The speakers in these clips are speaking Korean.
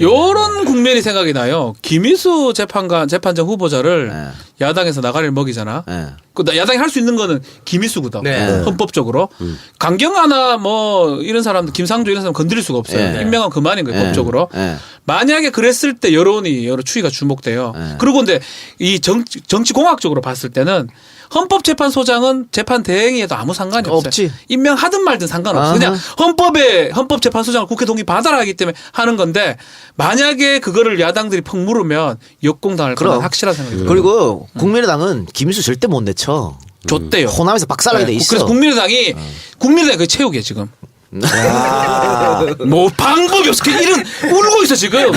요런 국면이 생각이 나요. 김희수 재판장 후보자를 야당에서 나가리를 먹이잖아. 그 야당이 할 수 있는 거는 김희수거든. 헌법적으로. 강경하나 뭐 이런 사람들, 김상조 이런 사람 건드릴 수가 없어요. 임명하면 그만인 거예요. 법적으로. 만약에 그랬을 때 여론이 여러 추이가 주목돼요. 그리고 근데 이 정치공학적으로 봤을 때는 헌법재판소장은 재판 대행에도 아무 상관이 없어요. 없지. 임명하든 말든 상관없어요. 그냥 헌법재판소장을 국회 동의 받아라 하기 때문에 하는 건데 만약에 그거를 야당들이 퍽 물으면 역공당할 거는 확실한 생각이 들어요. 그리고 국민의당은 김희수 절대 못 내쳐. 줬대요. 호남에서 박살나게 돼 있어. 그래서 국민의당이 그 채우게 지금. 뭐 방법이 없어. 이런 울고 있어 지금.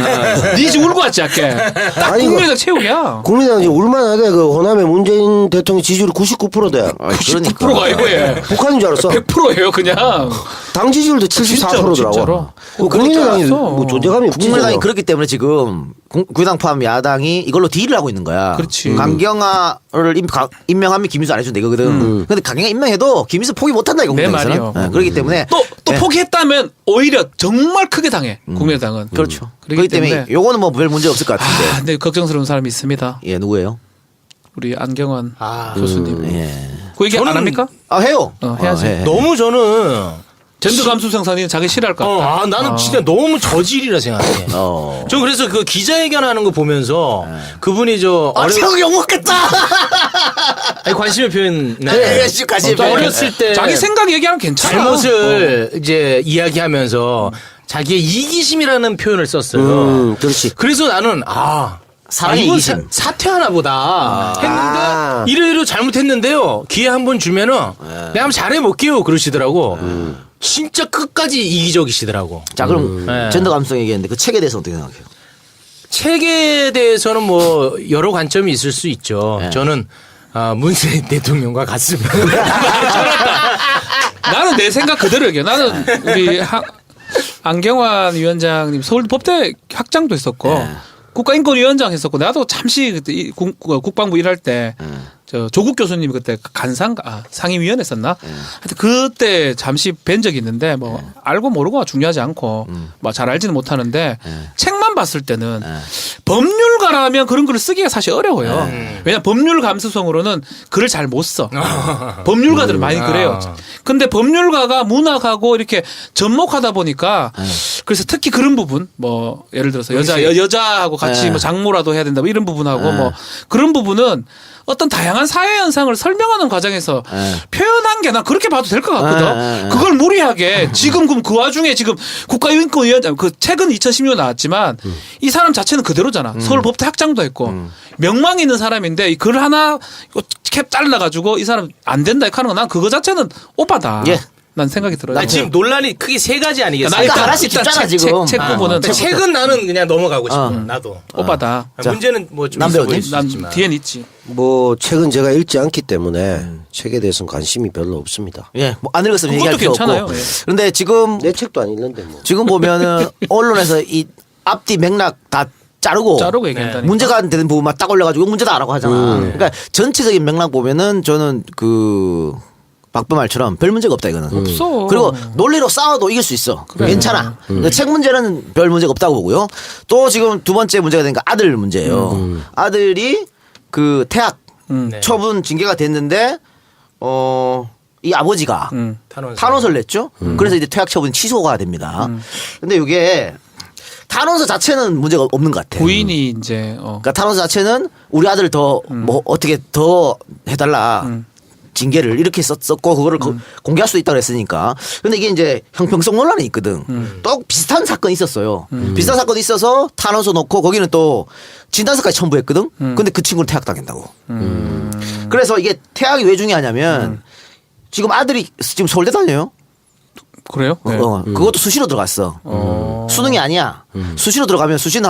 니 지금 울고 왔지 아까. 딱 아니, 국민의당 채우기야. 국민의당이 울만하게 그 호남의 문재인 대통령 지지율이 99%돼. 99%가 아니고 얘. 북한인 줄 알았어. 100%예요 그냥. 당 지지율도 74%더라고. 진짜로. 국민의당이 뭐 존재감이 없지. 국민의당이 그렇기 때문에 지금 국민의당 포함 야당이 이걸로 딜을 하고 있는 거야. 그렇지. 강경화를 임명하면 김희수 안 해준다 이거거든. 근데 강경화 임명해도 김희수 포기 못한다 이거. 내 말이요. 그렇기 때문에 또 포기했다면 오히려 정말 크게 당해 국민의당은. 그렇죠. 그렇기 그렇기 때문에 요거는 뭐 별 문제 없을 것 같은데. 근데 걱정스러운 사람이 있습니다. 예, 누구예요? 우리 안경환 교수님. 예. 그 얘기 안 합니까? 해요. 해야지. 해. 너무 저는 젠더 감수성사는 자기 싫어할 것 같다. 나는 진짜 너무 저질이라 생각해. 전 그래서 그 기자회견하는 거 보면서 그분이 제가 욕먹겠다. 아니, 관심의 표현. 어렸을 때 자기 생각 얘기하면 괜찮아. 잘못을 이제 이야기하면서 자기의 이기심이라는 표현을 썼어요. 그렇지. 그래서 나는 사랑의 이건 이기심. 사퇴하나 보다 했는데 이러이러 잘못했는데요. 기회 한번 주면은 내가 한번 잘해볼게요 그러시더라고. 진짜 끝까지 이기적이시더라고. 자, 그럼 젠더 감수성 얘기했는데 그 책에 대해서 어떻게 생각해요? 책에 대해서는 뭐 여러 관점이 있을 수 있죠. 저는 문재인 대통령과 같습니다. 나는 내 생각 그대로 얘기해. 나는 우리 안경환 위원장님 서울대 법대 학장도 했었고 국가인권위원장 했었고 나도 잠시 그때 국방부 일할 때 저 조국 교수님이 그때 상임위원 했었나? 하여튼 그때 잠시 뵌 적이 있는데 뭐 알고 모르고가 중요하지 않고 뭐 잘 알지는 못하는데 책만 봤을 때는 법률가라면 그런 글을 쓰기가 사실 어려워요. 왜냐하면 법률 감수성으로는 글을 잘 못 써. 법률가들은 많이 그래요. 근데 법률가가 문학하고 이렇게 접목하다 보니까 그래서 특히 그런 부분 뭐 예를 들어서 여자하고 같이 뭐 장모라도 해야 된다 뭐 이런 부분하고 뭐 그런 부분은 어떤 다양한 사회 현상을 설명하는 과정에서 표현한 게 난 그렇게 봐도 될 것 같거든. 그걸 무리하게 지금 그 와중에 지금 국가인권위원장 그 책은 2016년 나왔지만 이 사람 자체는 그대로잖아. 서울법대 학장도 했고 명망이 있는 사람인데 이 글 하나 캡 잘라가지고 이 사람 안 된다 이렇게 하는 거 난 그거 자체는 오바다. 예. 난 생각이 들어요. 지금 논란이 크게 세 가지 아니겠어요? 그러니까 하나씩 줬잖아, 지금. 책 부분은 책은 나는 그냥 넘어가고 싶어. 나도. 오바다. 문제는 뭐 좀 있어 남배우님? 보일 수 난 있지만. 뒤엔 있지. 뭐 책은 제가 읽지 않기 때문에 책에 대해서는 관심이 별로 없습니다. 예, 뭐 안 읽었으면 그것도 얘기할 필요 괜찮아요. 없고. 예. 그런데 지금 내 책도 안 읽는데 뭐. 지금 보면은 언론에서 이 앞뒤 맥락 다 자르고 얘기한다니까. 문제가 안 되는 부분만 딱 올려가지고 문제다라고 하잖아. 그러니까 전체적인 맥락 보면은 저는 그 박병말처럼 별 문제가 없다 이거는. 없어. 그리고 논리로 싸워도 이길 수 있어. 괜찮아. 그러니까 책 문제는 별 문제가 없다고 보고요. 또 지금 두 번째 문제가 되니까 아들 문제예요. 아들이 그 태학 처분 징계가 됐는데 이 아버지가 탄원서를 냈죠. 그래서 이제 퇴학 처분 취소가 됩니다. 근데 이게 탄원서 자체는 문제가 없는 것 같아. 부인이 이제 그러니까 탄원서 자체는 우리 아들을 더 뭐 어떻게 더 해달라. 징계를 이렇게 썼고 그거를 공개할 수 있다고 했으니까. 근데 이게 이제 형평성 논란이 있거든. 또 비슷한 사건이 있었어요. 비슷한 사건이 있어서 탄원서 놓고 거기는 또 진단서까지 첨부했거든. 근데 그 친구는 퇴학당한다고. 그래서 이게 퇴학이 왜 중요하냐면 지금 아들이 지금 서울대 다녀요. 그래요? 네. 그것도 수시로 들어갔어. 수능이 아니야. 수시로 들어가면 수시는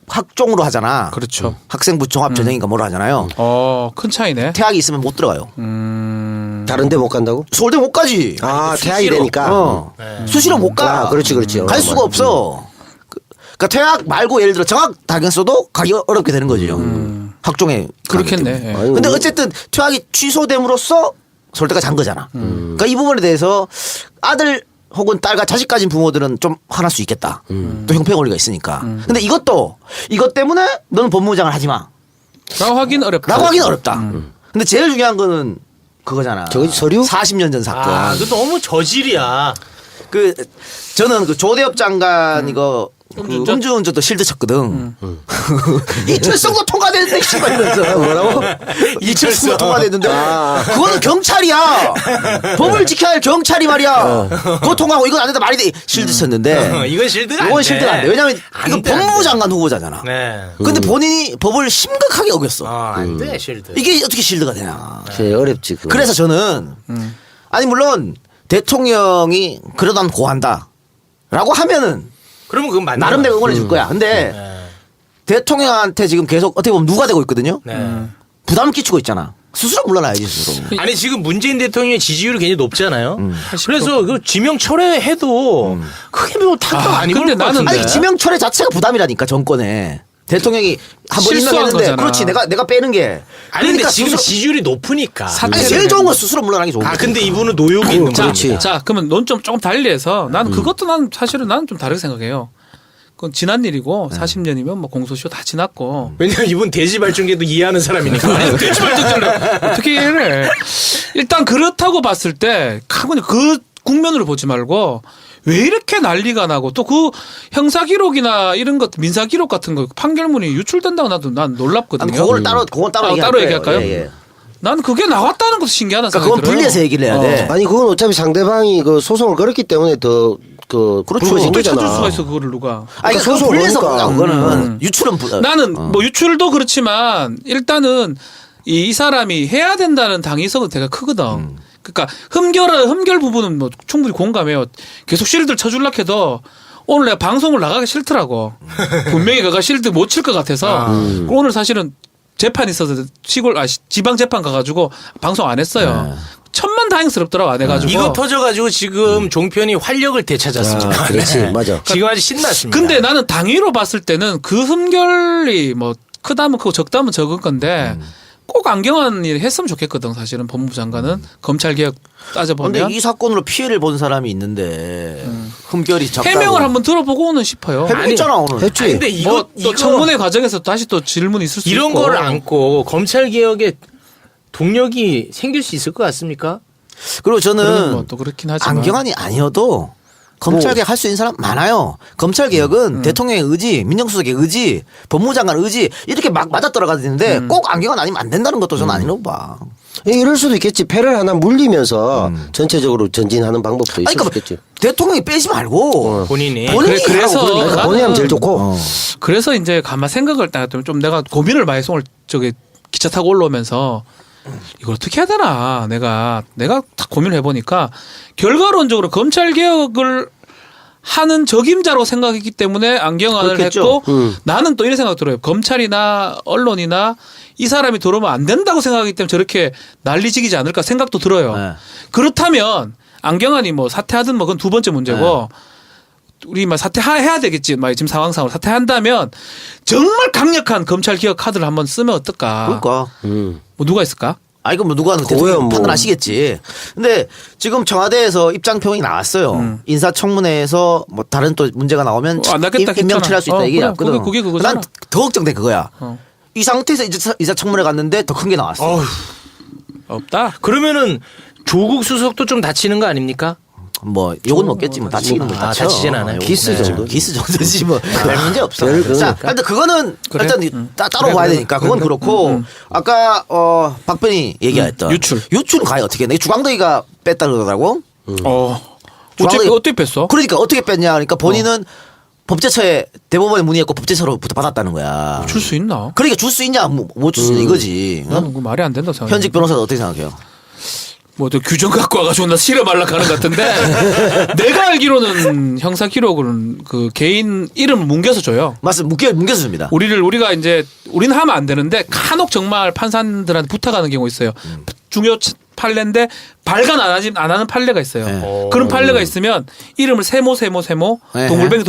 학종으로 하잖아. 그렇죠. 학생부 종합 전형인가 뭐로 하잖아요. 큰 차이네. 퇴학이 있으면 못 들어가요. 다른 데 못 간다고? 서울대 못 가지. 아, 퇴학이 되니까. 수시로 못 가. 아, 그렇지. 갈 수가 없어. 그러니까 퇴학 말고 예를 들어 정학 다경 써도 가기 어렵게 되는 거죠. 학종에. 그렇겠네. 아이고, 근데 어쨌든 퇴학이 취소됨으로써 서울대가 잔 거잖아. 그러니까 이 부분에 대해서 아들 혹은 딸과 자식 가진 부모들은 좀 화날 수 있겠다. 또 형평 권리가 있으니까. 근데 이것 때문에 너는 법무부장을 하지 마. 라고 하긴 어렵다. 라고 하기는 어렵다. 근데 제일 중요한 거는 그거잖아. 저기 서류? 40년 전 사건. 아, 그 너무 저질이야. 저는 그 조대엽 장관 이거 음주운전도 실드 쳤거든. 이철성도 통과됐는데 씨발 이러면서 뭐라고? 이철성도 통과됐는데 그거는 경찰이야. 법을 지켜야 할 경찰이 말이야. 그거 통과하고 이건 안 된다 말이 돼. 실드 쳤는데 이건 실드가 안 돼. 이건 실드가 안 돼. 왜냐면 안 이거 돼, 안 법무부 돼. 장관 후보자잖아. 네. 근데 본인이 법을 심각하게 어겼어. 안 돼, 실드. 이게 어떻게 실드가 되냐. 제일 어렵지. 그거. 그래서 저는 아니 물론 대통령이 그러다 고한다라고 하면은 그러면 그건 맞는 나름대로 거야. 응원해 줄 거야. 근데 대통령한테 지금 계속 어떻게 보면 누가 되고 있거든요. 네. 부담을 끼치고 있잖아. 스스로 물러나야지 스스로. 아니 지금 문재인 대통령의 지지율이 굉장히 높잖아요. 그래서 그 지명 철회해도 크게 뭐 타격 안 입을 근데 것 나는 같은데. 아니 지명 철회 자체가 부담이라니까 정권에. 대통령이 한 번 실수한 임명했는데 거잖아. 그렇지 내가 빼는 게. 아니 근데 그러니까 지금 스스로- 지지율이 높으니까. 아니 제일 좋은 건 스스로 물러나는 게 좋은 아 거지. 근데 이분은 노욕이 있는 자, 분이다. 자, 그러면 논점 조금 달리해서 나는 그것도 나는 사실은 나는 좀 다르게 생각해요. 그건 지난 일이고 40년이면 뭐 공소시효 다 지났고 왜냐면 이분 대지발전기도 이해하는 사람이니까. 대지발전기를 어떻게 이해를 해. 일단 그렇다고 봤을 때 그 국면으로 보지 말고 왜 이렇게 난리가 나고 또 그 형사 기록이나 이런 것 민사 기록 같은 거 판결문이 유출된다고 나도 난 놀랍거든요. 아니, 그건 따로 따로 얘기할 거예요. 얘기할까요? 예, 예. 난 그게 나왔다는 것도 신기하다는 그러니까 생각이 그건 들어요. 분리해서 얘기를 해야 돼. 아니 그건 어차피 상대방이 그 소송을 걸었기 때문에 더 그 그렇죠. 어떻게 찾을 거잖아. 수가 있어 그거를 누가. 아니 그러니까 소송 분리해서 보니까. 그거는 유출은 나는 뭐 유출도 그렇지만 일단은 이 사람이 해야 된다는 당위성은 되게 크거든. 그러니까 흠결 부분은 뭐 충분히 공감해요. 계속 실드를 쳐줄라 해도 오늘 내가 방송을 나가기 싫더라고. 분명히 그가 실드 못 칠 것 같아서 오늘 사실은 재판 있어서 지방 재판 가가지고 방송 안 했어요. 천만다행스럽더라고 안 해가지고. 이거 터져가지고 지금 종편이 활력을 되찾았습니다. 아, 그렇지. 맞아. 지금 아주 신났습니다. 근데 나는 당위로 봤을 때는 그 흠결이 뭐 크다면 크고 적다면 적은 건데 꼭 안경환이 했으면 좋겠거든 사실은 법무부 장관은 검찰개혁 따져보면. 근데 이 사건으로 피해를 본 사람이 있는데 흠결이 작다고. 해명을 한번 들어보고는 싶어요. 해명했잖아 오늘. 했지. 아니, 근데 이거 또 청문회 과정에서 다시 또 질문이 있을 수 이런 있고. 거를 안고 검찰 개혁에 동력이 생길 수 있을 것 같습니까? 그리고 그러면 저는 뭐또 그렇긴 하지만. 안경환이 아니어도 검찰개혁 할 수 있는 사람 많아요. 검찰개혁은 대통령의 의지, 민정수석의 의지, 법무장관 의지 이렇게 막 맞아떨어가는데 꼭 안경환 아니면 안 된다는 것도 저는 아니라고 봐. 이럴 수도 있겠지. 패를 하나 물리면서 전체적으로 전진하는 방법도 있을 아니, 수 그러니까 있겠지. 대통령이 빼지 말고 본인이. 본인이 그래서 하라고 그러니까. 나는- 본인이 하면 제일 좋고. 그래서 이제 가만 생각을 딱 좀 내가 고민을 많이 오늘 저기 기차 타고 올라오면서 이걸 어떻게 해야 되나 내가 딱 고민을 해보니까 결과론적으로 검찰 개혁을 하는 적임자로 생각했기 때문에 안경환을 그렇겠죠. 했고 나는 또 이런 생각 들어요. 검찰이나 언론이나 이 사람이 들어오면 안 된다고 생각하기 때문에 저렇게 난리지기지 않을까 생각도 들어요. 네. 그렇다면 안경환이 뭐 사퇴하든 뭐 그건 두 번째 문제고 우리 막 사퇴해야 되겠지. 막 지금 상황상으로 사퇴한다면 정말 강력한 검찰 개혁 카드를 한번 쓰면 어떨까? 그러니까. 뭐 누가 있을까? 아 이거 뭐 누가 그거야, 대통령 뭐. 판단하시겠지. 근데 지금 청와대에서 입장 표명이 나왔어요. 인사청문회에서 뭐 다른 또 문제가 나오면 안 낫겠다 임명 했잖아. 처리할 수 있다 얘기야. 그래, 그게 그거잖아. 난 더 걱정돼 그거야. 어. 이 상태에서 인사청문회 갔는데 더 큰 게 나왔어. 어휴, 없다. 그러면은 조국 수석도 좀 다치는 거 아닙니까? 뭐 욕은 먹겠지 뭐 다치기는 뭐 아, 다쳐. 다치진 않아요. 기스 네. 정도. 기스 정도지 뭐 별 문제 없어. 별 그건 자, 없다. 근데 그거는 그래? 일단 따로 그래, 봐야 그래, 되니까 그래, 그건 그래. 그렇고 아까 박변이 얘기했던 유출은 과연 어떻게 해? 주광덕이가 뺐다 그러더라고. 어떻게 뺐어? 그러니까 어떻게 뺐냐 그러니까 본인은 법제처에 대법원에 문의했고 법제처로부터 받았다는 거야. 줄 수 있나? 그러니까 줄 수 있냐 못 줄 수 있냐 이거지. 어? 나는 그 말이 안 된다 생각해. 현직 변호사는 어떻게 생각해요? 뭐저 규정 갖고 와가지고 나 실험하려 가는 것 같은데 내가 알기로는 형사 기록은 그 개인 이름을 뭉개서 줘요. 맞습니다. 뭉개서 줍니다. 우리가 이제 우리는 하면 안 되는데 간혹 정말 판사들한테 부탁하는 경우 있어요. 중요 판례인데 발간 안 하는 판례가 있어요. 네. 그런 판례가 있으면 이름을 세모 네. 동글뱅이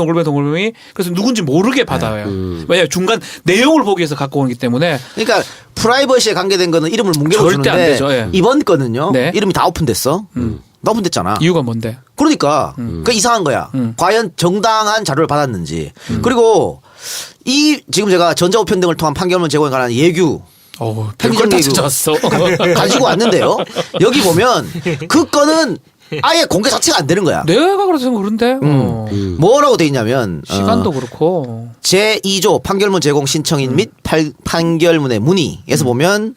그래서 누군지 모르게 받아요. 왜냐하면 중간 내용을 보기 위해서 갖고 오기 때문에 그러니까 프라이버시에 관계된 거는 이름을 뭉개서 절대 안 주는데 되죠. 예. 이번 거는요. 네. 이름이 다 오픈됐어. 나분됐잖아. 이유가 뭔데? 그러니까 그 이상한 거야. 과연 정당한 자료를 받았는지. 그리고 이 지금 제가 전자우편 등을 통한 판결문 제공에 관한 예규 별걸 다 예규 찾아왔어. 가지고 왔는데요. 여기 보면 그 건은 아예 공개 자체가 안 되는 거야. 내가 그래서 그런데 뭐라고 돼 있냐면 시간도 그렇고 제2조 판결문 제공 신청인 및 판결문의 문의에서 보면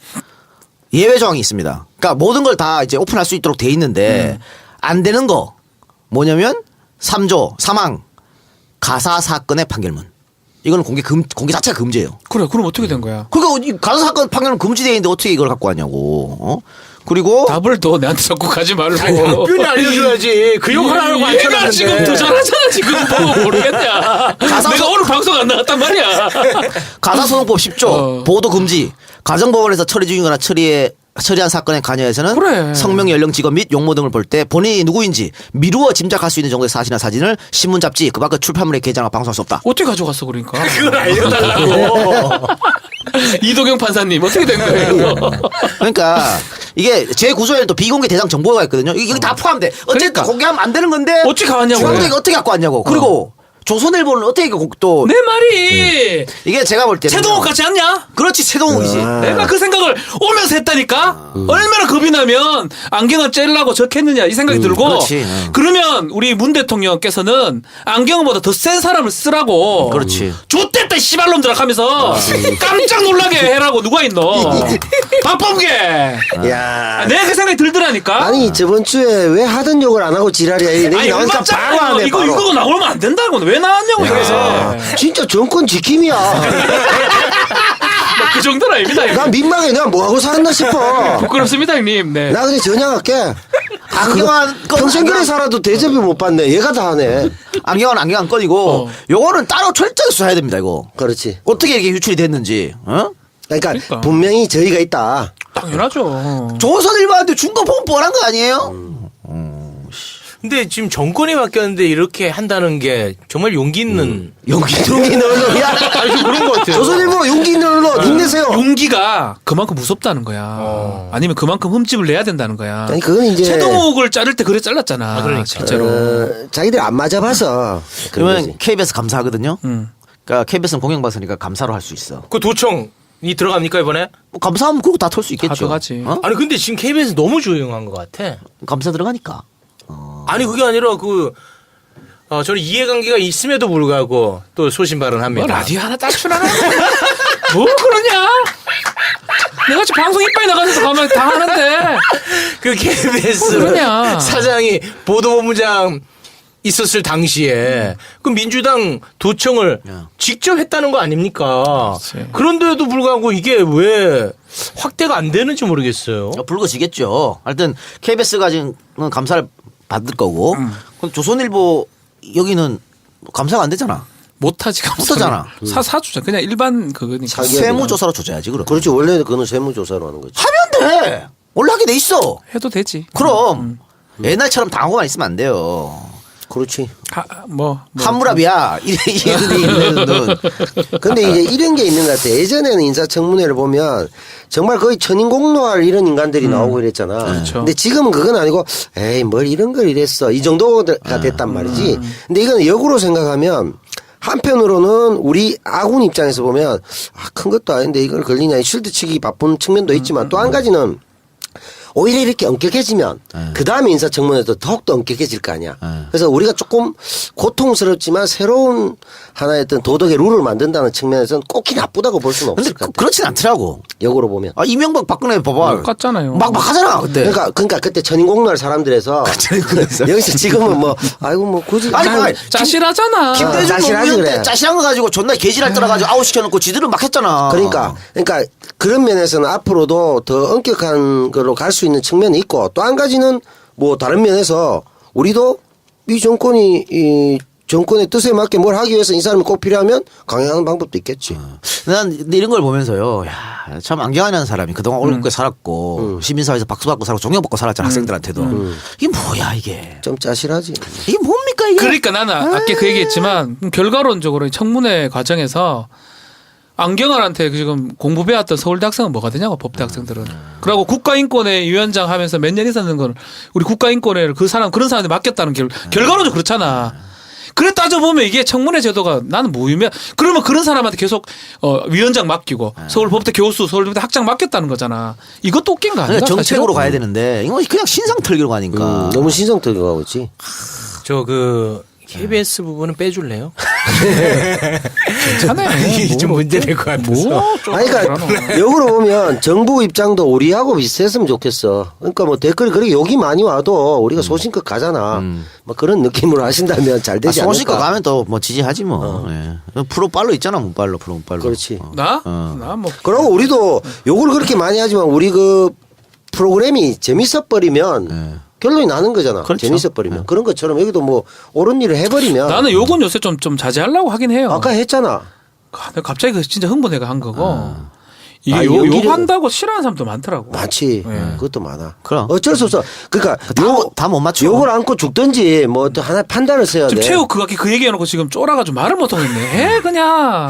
예외 조항이 있습니다. 그러니까 모든 걸 다 이제 오픈할 수 있도록 돼 있는데 안 되는 거 뭐냐면 3조 사망 가사 사건의 판결문. 이거는 공개 자체가 금지예요. 그래 그럼 어떻게 된 거야? 그러니까 이 가사 사건 판결문 금지되어 있는데 어떻게 이걸 갖고 왔냐고. 그리고 답을 더 내한테 자꾸 가지 말고. 답변이 알려줘야지. 그 욕 하나 하고 안 얘가 쳐놨는데. 지금 더 잘하잖아 지금 보고 모르겠냐. 내가 오늘 방송 안 나갔단 말이야. 가사소송법 10조 보도 금지 가정법원에서 처리 중이거나 처리한 사건에 관여해서는 그래. 성명, 연령, 직업 및 용모 등을 볼 때 본인이 누구인지 미루어 짐작할 수 있는 정도의 사실이나 사진을 신문, 잡지, 그 밖의 출판물에 게재하거나 방송할 수 없다. 어떻게 가져갔어 그러니까. 그걸 알려달라고. 이도경 판사님 어떻게 된 거예요? 그러니까 이게 제 구조에는 또 비공개 대상 정보가 있거든요. 이게 다 포함돼. 어쨌든 그러니까. 공개하면 안 되는 건데 어떻게 가왔냐고. 중앙정이 어떻게 갖고 왔냐고. 그리고 조선일보는 어떻게 또 내 말이 이게 제가 볼 때는 최동욱 같지 않냐? 그렇지 최동욱이지. 내가 그 생각을 오면서 했다니까. 얼마나 겁이 나면 안경을 째려고 적했느냐 이 생각이 들고. 그렇지. 그러면 우리 문 대통령께서는 안경보다 더 센 사람을 쓰라고. 그렇지. 좆됐다 씨발놈들아 하면서 깜짝 놀라게 해라고 누가 있노. 박범계. 야. 내가 그 생각이 들더라니까. 아니 저번 주에 왜 하던 욕을 안 하고 지랄이야. 아니, 나오니까 맞잖아요. 바로 안 해. 이거 바로. 이거 나오면 안 된다고. 왜 나왔냐고 그래서. 진짜 정권 지킴이야. 그 정도는 아닙니다. 난 민망해. 내가 뭐 하고 살았나 싶어. 부끄럽습니다, 형님. 네. 나 그냥 전향할게. 안경환 건 평생 그래 안경- 살아도 대접을 못 받네. 얘가 다 하네. 안경환 건이고 요거는 따로 철저히 수사해야 됩니다. 이거 그렇지. 어떻게 이게 유출이 됐는지. 그러니까 분명히 저희가 있다. 당연하죠. 조선일보한테 준 거 보면 뻔한 거 아니에요? 근데 지금 정권이 바뀌었는데 이렇게 한다는 게 정말 용기 있는. 용기 있는 언론이야. 아니, 좀 그런 것 같아요. 조선일보 용기 있는 언론 힘내세요. 용기가 그만큼 무섭다는 거야. 아니면 그만큼 흠집을 내야 된다는 거야. 아니 그건 이제 최동욱을 자를 때 그래 잘랐잖아. 그러니까. 실제로. 자기들 안 맞아봐서 그런 그러면 거지. KBS 감사하거든요. 그러니까 KBS는 공영방송이니까 감사로 할 수 있어. 그 도청이 들어갑니까 이번에? 뭐 감사하면 그거 다 털 수 있겠죠. 가져가지. 아니 근데 지금 KBS 너무 조용한 것 같아. 감사 들어가니까. 아니 그게 아니라 저는 이해관계가 있음에도 불구하고 또 소신 발언합니다. 뭐 라디오 하나 따출하나? 뭐 그러냐? 내가 지금 방송 이빨이 나가서 가면 다 하는데. 그 KBS 뭐 그러냐. 사장이 보도본부장 있었을 당시에 그 민주당 도청을 직접 했다는 거 아닙니까? 그렇지. 그런데도 불구하고 이게 왜 확대가 안 되는지 모르겠어요. 불거지겠죠. 하여튼 KBS가 지금 감사를 받을 거고 그럼 조선일보 여기는 감사가 안 되잖아. 못하지. 못하잖아. 사주자. 그냥 일반 그거니까. 자기- 세무조사로 조져야지 그럼. 그렇지 원래 그거는 세무조사로 하는 거지. 하면 돼. 원래 하게 돼 있어. 해도 되지. 그럼 옛날처럼 당하고만 있으면 안 돼요. 그렇지. 한무랍이야. 이래는 근데 이제 이런 게 있는 것 같아. 예전에는 인사청문회를 보면 정말 거의 천인공노할 이런 인간들이 나오고 이랬잖아. 그렇죠. 근데 지금은 그건 아니고 에이 뭘 이런 걸 이랬어. 이 정도가 됐단 말이지. 근데 이건 역으로 생각하면 한편으로는 우리 아군 입장에서 보면 큰 것도 아닌데 이걸 걸리냐 쉴드 치기 바쁜 측면도 있지만 또 한 가지는 오히려 이렇게 엄격해지면 그 다음에 인사청문회도 더욱더 엄격해질 거 아니야. 그래서 우리가 조금 고통스럽지만 새로운 하나의 어떤 도덕의 룰을 만든다는 측면에서는 꼭히 나쁘다고 볼 수는 근데 없을 것 같아. 그렇진 않더라고. 역으로 보면. 이명박 박근혜 봐봐. 똑같잖아요. 막 하잖아 그때. 그러니까 그때 천인공노할 사람들에서 여기서 지금은 뭐 아이고 뭐 굳이 아니, 짜실하잖아. 김대중 짜실하지 노무현 때 그래. 짜실한 거 가지고 존나 개지랄 떨어가지고 아웃시켜놓고 지들은 막 했잖아. 그러니까 그런 면에서는 앞으로도 더 엄격한 걸로 갈 수 있는 측면이 있고 또 한 가지는 뭐 다른 면에서 우리도 이 정권의 뜻에 맞게 뭘 하기 위해서 이 사람이 꼭 필요하면 강행하는 방법도 있겠지. 난 이런 걸 보면서요. 야, 참 안경환이라는 사람이 그동안 올곧게 살았고 시민사회에서 박수 받고 살고 존경받고 살았잖아 학생들한테도. 이게 뭐야 이게. 좀 짜실하지. 이게 뭡니까 이게. 그러니까 나는 아까 그 얘기했지만 결과론적으로 청문회 과정에서 안경환한테 지금 공부 배웠던 서울대 학생은 뭐가 되냐고 법대 학생들은. 그리고 국가인권회 위원장 하면서 몇 년 있었는 건 우리 국가인권회를 그런 사람한테 맡겼다는 결과로도 그렇잖아. 그래 따져보면 이게 청문회 제도가 나는 무의미해. 그러면 그런 사람한테 계속 위원장 맡기고 서울법대 교수, 서울법대 학장 맡겼다는 거잖아. 이것도 웃긴 거 아닌가? 그러니까 정책으로 사실은? 가야 되는데 이거 그냥 신상 털기로 가니까. 너무 신성적으로 가고 있지. 저 그 KBS 부분은 빼줄래요? 괜찮아요. 이게 좀 문제될 것 같아서. 아니, 그러니까 역으로 보면 정부 입장도 우리하고 비슷했으면 좋겠어. 그러니까 뭐 댓글이 그렇게 욕이 많이 와도 우리가 소신껏 가잖아. 뭐 그런 느낌으로 하신다면 잘 되지 않을까. 소식과 가면 또 뭐 지지하지 뭐. 예. 프로 빨로 있잖아, 문빨로, 프로 문빨로. 그렇지. 나 뭐. 그러고 우리도 욕을 그렇게 많이 하지만 우리 그 프로그램이 재밌어 버리면 결론이 나는 거잖아. 그렇죠. 재밌어 버리면. 그런 것처럼 여기도 뭐 옳은 일을 해버리면. 나는 요건 요새 좀 자제하려고 하긴 해요. 아까 했잖아. 내가 갑자기 그 진짜 흥분해가 한 거고. 이게 여기를- 욕한다고 싫어하는 사람도 많더라고. 많지. 네. 그것도 많아. 그럼. 어쩔 수 없어. 그러니까 다 못 맞춰. 욕을 안고 죽든지 뭐 또 하나 판단을 써야 돼. 지금 최욱 그 얘기해놓고 지금 쫄아가지고 말을 못하겠네. 해 그냥.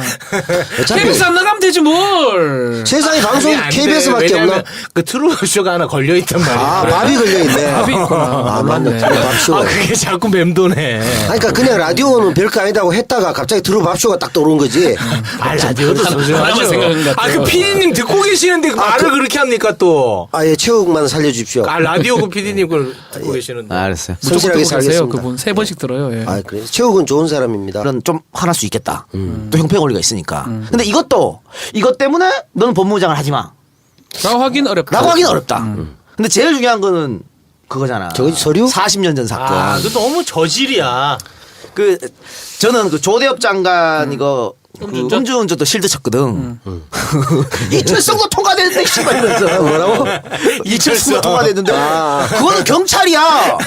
어차피 KBS 안 나가면 되지 뭘. 세상에 방송 아니, 안 돼. KBS밖에 없나? 왜냐면 그 트루쇼가 하나 걸려있단 말이야. 아, 밥이 걸려있네. 밥이 있구나. 아, 맞네. 밥쇼. 아, 그게 자꾸 맴도네. 그러니까 그냥 라디오는 별거 아니다고 했다가 갑자기 들어 밥쇼가 딱 떠오른 거지. 아, 라디오도 하나만 생각하는 것 아, 같아요. 그 피디님 듣고 계시는데 그 말을 그렇게 합니까 또? 아, 예, 체육만 살려주십시오. 아, 라디오 그 피디님 걸 듣고 계시는데. 알았어요. 무조건 성실하게 듣고 계세요. 살겠습니다. 그분 3번씩 들어요. 예. 아, 그래. 체육은 좋은 사람입니다. 그런 좀 화날 수 있겠다. 또 형평 권리가 있으니까. 근데 이것 때문에 너는 법무부장을 하지 마. 라고 하긴 어렵다. 라고 하기는 어렵다. 근데 제일 중요한 거는 그거잖아. 저기 서류? 40년 전 사건. 아, 그 너무 저질이야. 그 저는 그 조대엽 장관 이거 그 음주운전도 실드 쳤거든. 이철성도 통과됐는데 씨발 이러면서 뭐라고? 이철성도 통과됐는데 그거는 경찰이야.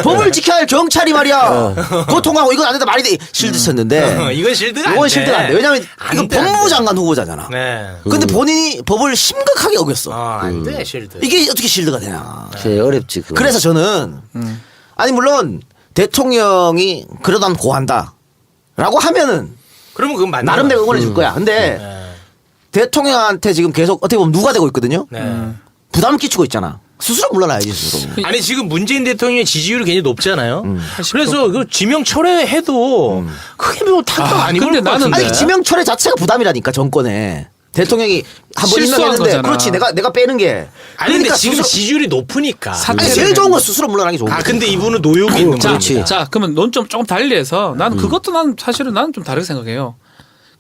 법을 지켜야 할 경찰이 말이야. 그거 통과하고 이건 안 된다 말이 돼. 실드 쳤는데 이건 실드가 안 돼. 이건 실드가 안 돼. 왜냐면 안 이건 돼, 안 돼. 법무부 장관 후보자잖아. 네. 근데 본인이 법을 심각하게 어겼어. 안 돼, 실드. 이게 어떻게 실드가 되냐. 제일 어렵지. 그거. 그래서 저는 아니 물론 대통령이 그러다 고한다 라고 하면은 그러면 그건 맞는 나름대로 거야. 응원해 줄 거야. 근데 대통령한테 지금 계속 어떻게 보면 누가 되고 있거든요. 네. 부담을 끼치고 있잖아. 스스로 물러나야지 스스로. 아니 지금 문재인 대통령의 지지율이 굉장히 높잖아요. 그래서 그 지명 철회해도 그게 뭐 타격 아, 안 근데 입을 것 나는- 같은데. 아니 지명 철회 자체가 부담이라니까 정권에. 대통령이 한 번 실수한 임명했는데 거잖아. 그렇지 내가 빼는 게. 아니 근데 지금 스스로- 지지율이 높으니까. 아니 제일 좋은 건 스스로 물러나는 게 좋은 거야. 아 근데 이분은 노욕이 있는 자, 거지. 자, 그러면 논점 조금 달리해서 나는 그것도 난 사실은 나는 좀 다르게 생각해요.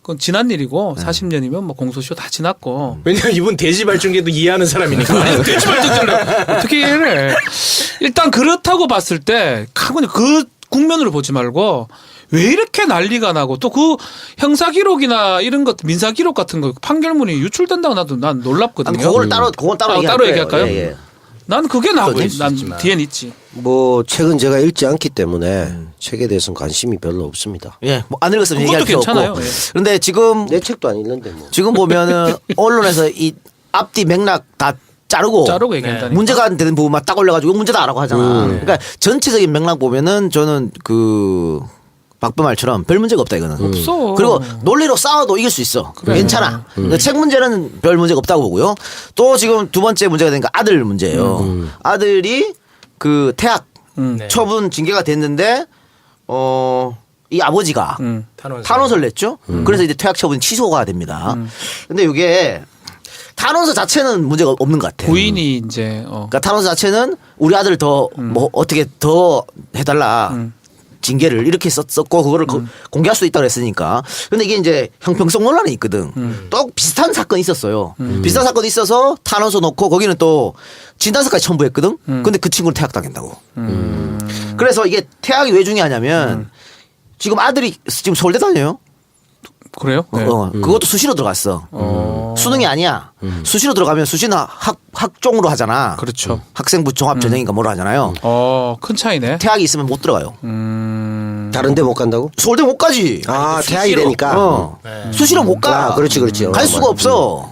그건 지난 일이고 40년이면 뭐 공소시효 다 지났고. 왜냐면 이분 대지발전기도 이해하는 사람이니까. 돼지발전기를 어떻게 이해를 해. 일단 그렇다고 봤을 때 그냥 그 국면으로 보지 말고 왜 이렇게 난리가 나고 또 그 형사 기록이나 이런 것 민사 기록 같은 거 판결문이 유출된다고 나도 난 놀랍거든요. 아니, 그건 따로 아, 얘기할 따로 거예요. 얘기할까요? 예, 예. 난 그게 나고 있을 수 난 있지만. 뒤엔 있지. 뭐 책은 제가 읽지 않기 때문에 책에 대해서는 관심이 별로 없습니다. 예, 뭐 안 읽었으면 그것도 얘기할 필요 괜찮아요. 없고. 예. 그런데 지금 내 책도 안 읽는데 뭐. 지금 보면은 언론에서 이 앞뒤 맥락 다 자르고 얘기한다니까. 문제가 안 되는 부분만 딱 올려가지고 문제다 라고 하잖아. 그러니까 전체적인 맥락 보면은 저는 그 박범알처럼 별 문제가 없다 이거는. 없어. 그리고 논리로 싸워도 이길 수 있어. 괜찮아. 그러니까 책 문제는 별 문제가 없다고 보고요. 또 지금 두 번째 문제가 되니까 아들 문제예요. 아들이 그 태학 네. 처분 징계가 됐는데 이 아버지가 탄원서를 냈죠. 그래서 이제 퇴학 처분 취소가 됩니다. 근데 이게 탄원서 자체는 문제가 없는 것 같아요. 부인이 이제 그러니까 탄원서 자체는 우리 아들 더 뭐 어떻게 더 해달라. 징계를 이렇게 썼고 그거를 공개할 수 있다고 했으니까. 근데 이게 이제 형평성 논란이 있거든. 또 비슷한 사건이 있었어요. 비슷한 사건이 있어서 탄원서 놓고 거기는 또 진단서까지 첨부했거든. 근데 그 친구는 퇴학당한다고. 그래서 이게 퇴학이 왜 중요하냐면 지금 아들이 지금 서울대 다녀요. 그래요? 네. 그것도 수시로 들어갔어. 수능이 아니야. 수시로 들어가면 수시는 학종으로 하잖아. 그렇죠. 학생부 종합 전형인가 뭐로 하잖아요. 큰 차이네. 퇴학이 있으면 못 들어가요. 다른 데 못 간다고? 서울대 못 가지. 아, 퇴학이 수시로. 되니까. 수시로 못 가. 아, 그렇지, 그렇지. 갈 수가 없어.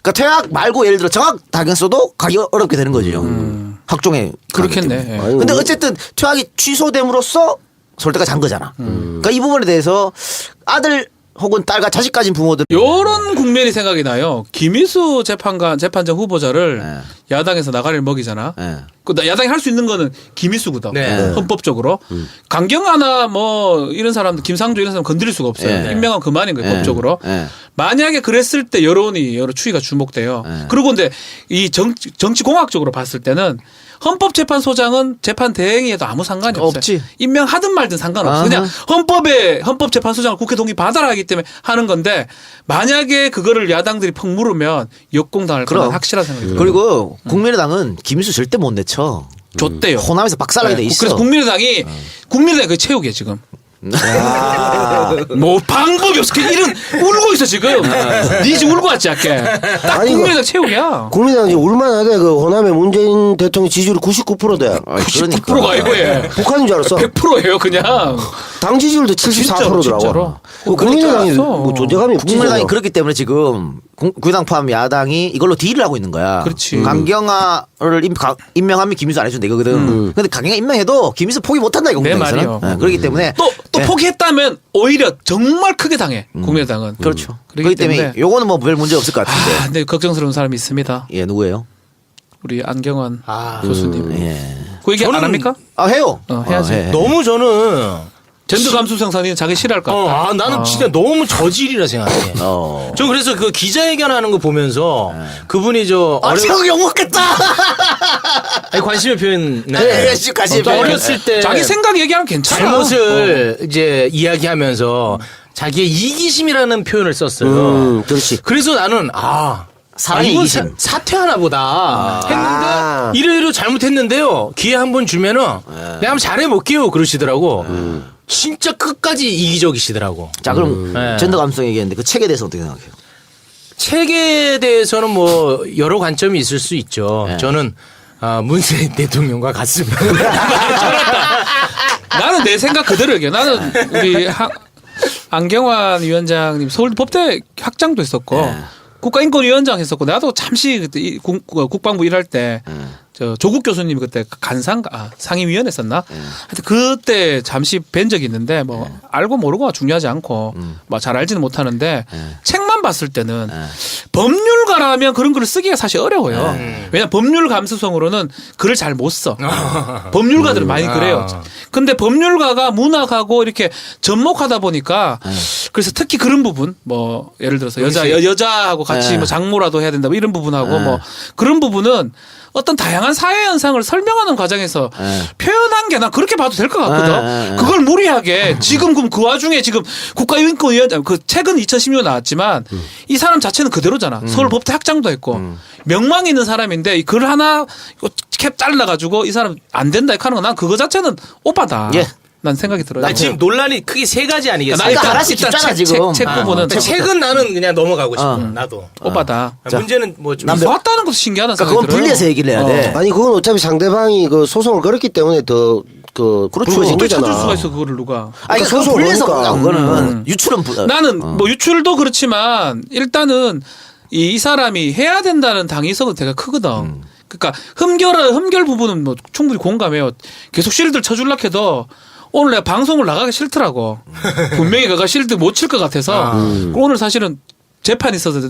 그러니까 퇴학 말고 예를 들어 정학 다녔 써도 가기 어렵게 되는 거죠. 학종에. 그렇겠네. 가기 때문에. 예. 아니, 근데 우리- 어쨌든 퇴학이 취소됨으로써 서울대가 잔 거잖아. 그러니까 이 부분에 대해서 아들 혹은 딸과 자식 가진 부모들 요런 국면이 생각이 나요. 김희수 재판장 후보자를 네. 야당에서 나가리를 먹이잖아. 네. 그 야당이 할 수 있는 거는 김희수거든. 네. 헌법적으로. 강경하나 뭐 이런 사람들, 김상조 이런 사람 건드릴 수가 없어요. 네. 임명하면 그만인 거예요. 네. 법적으로. 네. 만약에 그랬을 때 여론이 여러 추이가 주목돼요. 그리고 근데 이 정치 공학적으로 봤을 때는 헌법재판소장은 재판 대행에도 아무 상관이 없어요. 없지. 임명하든 말든 상관없어. 아하. 그냥 헌법재판소장을 국회 동의 받아라 하기 때문에 하는 건데 만약에 그거를 야당들이 퍽 물으면 역공당할 거는 확실한 생각이 들어요. 그리고 국민의당은 김희수 절대 못 내쳐. 줬대요. 호남에서 박살나게 돼 있어. 그래서 국민의당이 그 채우게 지금. 뭐 방법이 없어. 이런 울고 있어 지금. 니 지금 울고 왔지 아까. 딱 아니, 국민의당 채우기야. 국민의당 이제 울만하대. 그 호남의 문재인 대통령 지지율이 99%대. 99%가 아니고 얘. 북한인 줄 알았어. 100%예요 그냥. 당 지지율도 진짜로, 74%더라고. 진짜로. 국민의당이 그렇게 뭐 존재감이 없지. 국민의당이 전혀. 그렇기 때문에 지금 국민의당 포함 야당이 이걸로 딜을 하고 있는 거야. 그렇지. 강경화를 임명하면 김희수 안 해주면 되거든. 근데 강경화 임명해도 김희수 포기 못한다 이거 내 국민의당에서는. 말이요. 네, 그렇기 때문에 또 네. 포기했다면 오히려 정말 크게 당해 국민의당은. 그렇죠. 그렇기 그렇기 때문에 요거는 뭐 별 문제 없을 것 같은데. 아, 근데 걱정스러운 사람이 있습니다. 예, 누구예요? 우리 안경환 아, 교수님. 예. 그 얘기 안 저는 합니까? 아 해요. 해야지. 해. 너무 저는 젠더 감수성사는 자기 싫어할 것 같다. 나는 진짜 너무 저질이라 생각해. 전 그래서 그 기자회견하는 거 보면서 그분이 형 욕먹겠다. 아니, 관심의 표현. 네, 관심의 표현. 어렸을 때 자기 생각 얘기하면 괜찮아. 잘못을 이제 이야기하면서 자기의 이기심이라는 표현을 썼어요. 그렇지. 그래서 나는 사랑의 이건 이기심. 사퇴하나 보다 했는데 이러이러 잘못했는데요. 기회 한번 주면은 내가 한번 잘해볼게요 그러시더라고. 진짜 끝까지 이기적이시더라고. 자 그럼 네. 젠더 감성 얘기했는데 그 책에 대해서 어떻게 생각해요? 책에 대해서는 뭐 여러 관점이 있을 수 있죠. 네. 저는 문재인 대통령과 같습니다. 나는 내 생각 그대로 얘기해. 나는 우리 안경환 위원장님 서울대 법대 학장도 했었고 네. 국가인권위원장 했었고 나도 잠시 그때 국방부 일할 때 저 조국 교수님이 그때 상임위원 했었나? 하여튼 그때 잠시 뵌 적이 있는데 뭐 알고 모르고가 중요하지 않고 뭐 잘 알지는 못하는데 책만 봤을 때는 법률가라면 그런 글을 쓰기가 사실 어려워요. 왜냐하면 법률 감수성으로는 글을 잘 못 써. 법률가들은 많이 그래요. 근데 법률가가 문학하고 이렇게 접목하다 보니까 그래서 특히 그런 부분 뭐 예를 들어서 여자하고 같이 뭐 장모라도 해야 된다 뭐 이런 부분하고 뭐 그런 부분은 어떤 다양한 사회 현상을 설명하는 과정에서 표현한 게 난 그렇게 봐도 될 것 같거든. 그걸 무리하게 지금 그 와중에 지금 국가인권위원장 그 책은 2016년 나왔지만 이 사람 자체는 그대로잖아. 서울법대 학장도 했고 명망이 있는 사람인데 이 글 하나 캡 잘라가지고 이 사람 안 된다 이렇게 하는 거 난 그거 자체는 오바다. 예. 난 생각이 들어요. 아니, 지금 논란이 크게 세 가지 아니겠어요? 나 일단 하나씩 줬잖아, 지금. 책 부분은 책은 나는 그냥 넘어가고 싶어. 나도. 오바다. 문제는 뭐 좀. 왔다는 것도 신기하다는 그러니까 생각이 그건 들어요. 분리해서 얘기를 해야 돼. 아니 그건 어차피 상대방이 그 소송을 걸었기 때문에 더 그렇죠. 불거진 어떻게 거잖아. 찾을 수가 있어 그거를 누가? 아니 그러니까 그건 소송 분리해서 그러니까. 그거는 유출은 나는 뭐 유출도 그렇지만 일단은 이 사람이 해야 된다는 당위성은 되게 크거든. 그러니까 흠결 부분은 뭐 충분히 공감해요. 계속 실드를 쳐줄라 해도 오늘 내가 방송을 나가기 싫더라고. 분명히 그가 실드 못 칠 것 같아서 오늘 사실은 재판 있어서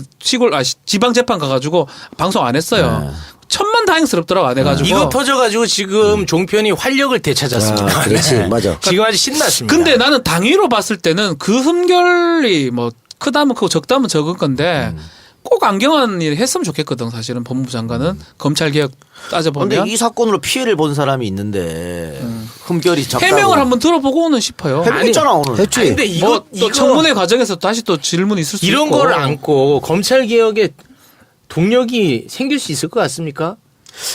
지방 재판 가가지고 방송 안 했어요. 천만다행스럽더라고 안 해가지고. 이거 터져가지고 지금 종편이 활력을 되찾았습니다. 그렇지 맞아. 지금 아주 신났습니다. 근데 나는 당위로 봤을 때는 그 흠결이 뭐 크다면 크고 적다면 적은 건데 꼭 안경환이 했으면 좋겠거든 사실은 법무부 장관은 검찰개혁 따져보면. 근데 이 사건으로 피해를 본 사람이 있는데 흠결이 작다고. 해명을 한번 들어보고는 싶어요. 해명했잖아 오늘. 했지. 아니, 근데 뭐 이거 또 청문회 과정에서 다시 또 질문이 있을 수 이런 있고. 거를 안고 검찰 개혁에 동력이 생길 수 있을 것 같습니까?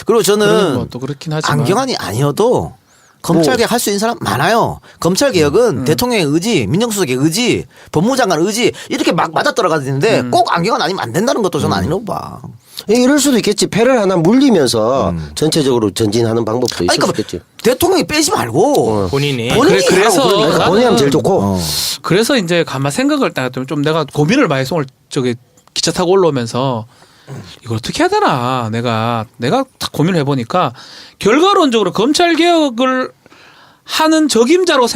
그리고 그런 저는 것도 그렇긴 하지만. 안경환이 아니어도 검찰개혁 할 수 있는 사람 많아요. 검찰개혁은 대통령의 의지, 민정수석의 의지, 법무장관 의지 이렇게 막 맞아떨어가는데 꼭 안경환 아니면 안 된다는 것도 저는 아니라고 봐. 이럴 수도 있겠지. 패를 하나 물리면서 전체적으로 전진하는 방법도 있을 아니, 수 그러니까 있겠지. 대통령이 빼지 말고 본인이. 본인이 그래서 하라고 그러니까. 나는- 본인이 하면 제일 좋고. 그래서 이제 가만 생각을 딱 좀 내가 고민을 많이 했어. 오늘 저기 기차 타고 올라오면서 이걸 어떻게 해야 되나 내가 딱 고민을 해보니까 결과론적으로 검찰 개혁을 하는 적임자로